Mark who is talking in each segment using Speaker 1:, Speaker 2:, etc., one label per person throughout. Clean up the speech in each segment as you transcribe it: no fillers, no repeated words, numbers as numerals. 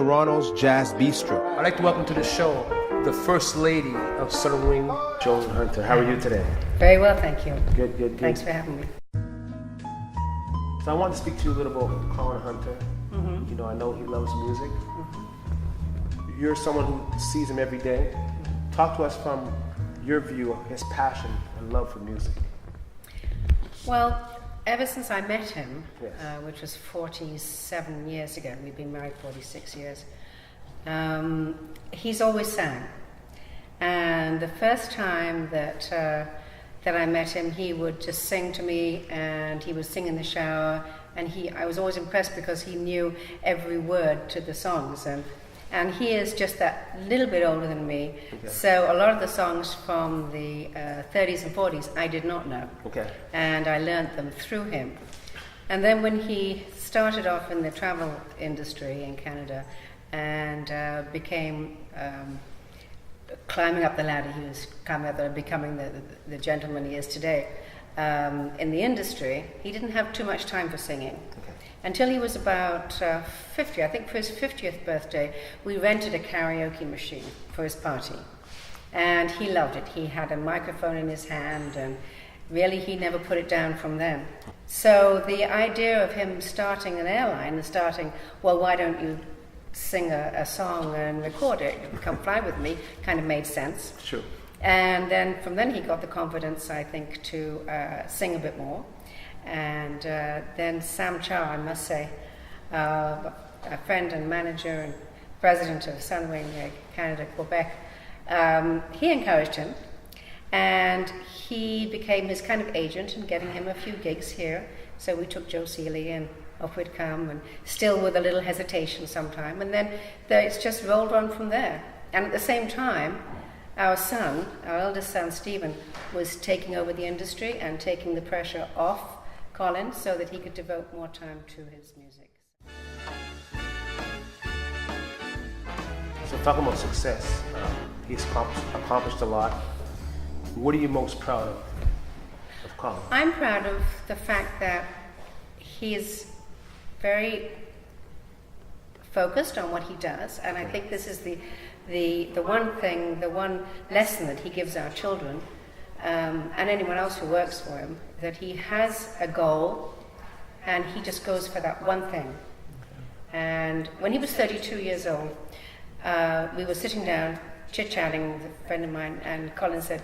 Speaker 1: Toronto's Jazz Bistro.
Speaker 2: I'd like to welcome to the show the First Lady of Southern Wing, Joan Hunter. How are you today?
Speaker 3: Very well, thank you.
Speaker 2: Good, good, good.
Speaker 3: Thanks for having me.
Speaker 2: So I want to speak to you a little about Colin Hunter. You know, I know he loves music. You're someone who sees him every day. Talk to us from your view of his passion and love for music.
Speaker 3: Well, ever since I met him,
Speaker 2: Yes.
Speaker 3: which was 47 years ago, we've been married 46 years, he's always sang. And the first time that I met him, he would just sing to me, and he would sing in the shower, and I was always impressed because he knew every word to the songs, and he is just that little bit older than me.
Speaker 2: Okay.
Speaker 3: So a lot of the songs from the 30s and 40s I did not know.
Speaker 2: Okay.
Speaker 3: And I learned them through him. And then when he started off in the travel industry in Canada and became climbing up the ladder, he was climbing up the ladder, becoming the gentleman he is today in the industry, he didn't have too much time for singing.
Speaker 2: Okay.
Speaker 3: Until he was about 50, I think for his 50th birthday, we rented a karaoke machine for his party. And he loved it. He had a microphone in his hand, and really he never put it down from then. So the idea of him starting an airline and well, why don't you sing a song and record it, come fly with me, kind of made sense.
Speaker 2: Sure.
Speaker 3: And then from then he got the confidence, I think, to sing a bit more. And then Sam Chow, I must say, a friend and manager and president of Sunwing Canada, Quebec, he encouraged him, and he became his kind of agent in getting him a few gigs here. So we took Joe Seeley, and off we'd come, and still with a little hesitation sometime, and then it's just rolled on from there. And at the same time, our eldest son, Stephen, was taking over the industry and taking the pressure off Colin so that he could devote more time to his music.
Speaker 2: So talking about success, he's accomplished a lot. What are you most proud of Colin?
Speaker 3: I'm proud of the fact that he is very focused on what he does, and I think this is the one lesson that he gives our children and anyone else who works for him, that he has a goal and he just goes for that one thing. And when he was 32 years old, we were sitting down chit-chatting with a friend of mine, and Colin said,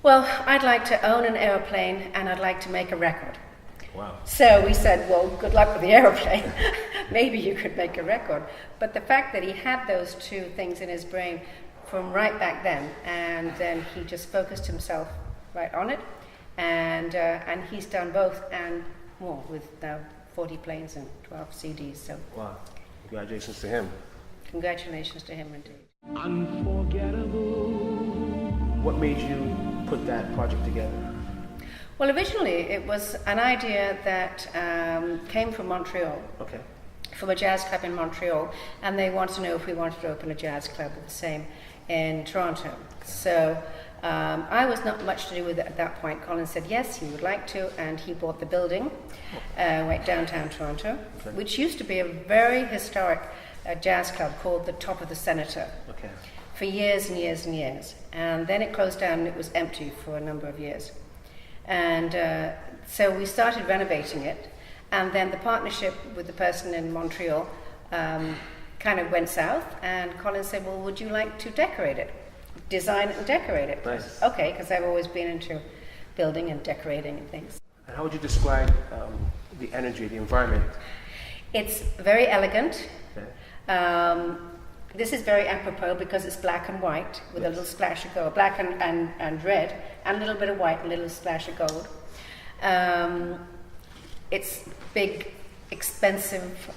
Speaker 3: well, I'd like to own an aeroplane and I'd like to make a record.
Speaker 2: Wow.
Speaker 3: So we said, well, good luck with the aeroplane. Maybe you could make a record. But the fact that he had those two things in his brain from right back then, and then he just focused himself right on it, and he's done both and more with now 40 planes and 12 CDs. So
Speaker 2: Wow. Congratulations to him.
Speaker 3: Congratulations to him indeed.
Speaker 2: Unforgettable. What made you put that project together?
Speaker 3: Well, originally it was an idea that came from Montreal.
Speaker 2: Okay.
Speaker 3: From a jazz club in Montreal, and they wanted to know if we wanted to open a jazz club the same in Toronto. So I was not much to do with it at that point. Colin said yes, he would like to, and he bought the building right downtown Toronto,
Speaker 2: Okay.
Speaker 3: which used to be a very historic jazz club called the Top of the Senator.
Speaker 2: Okay.
Speaker 3: For years and years and years. And then it closed down and it was empty for a number of years. And so we started renovating it, and then the partnership with the person in Montreal kind of went south, and Colin said, well, would you like to decorate it? Design it and decorate it.
Speaker 2: Nice.
Speaker 3: Okay, because I've always been into building and decorating and things.
Speaker 2: And how would you describe the energy, the environment?
Speaker 3: It's very elegant.
Speaker 2: Okay.
Speaker 3: This is very apropos because it's black and white with a little splash of gold, black and red, and a little bit of white and a little splash of gold. It's big, expensive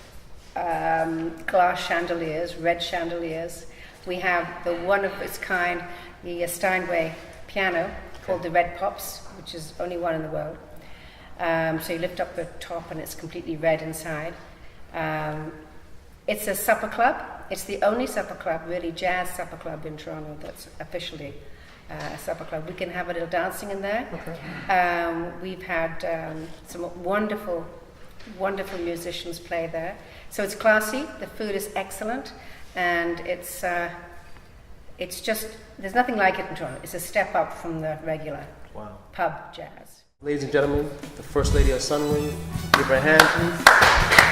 Speaker 3: glass chandeliers, red chandeliers. We have the one of its kind, the Steinway piano called the Red Pops, which is only one in the world. So you lift up the top and it's completely red inside. It's a supper club. It's the only supper club, really jazz supper club in Toronto that's officially a supper club. We can have a little dancing in there. Okay. We've had some wonderful wonderful musicians play there. So it's classy, the food is excellent, and it's just, there's nothing like it in Toronto. It's a step up from the regular pub jazz.
Speaker 2: Ladies and gentlemen, the First Lady of Sunwing. Give her a hand, please.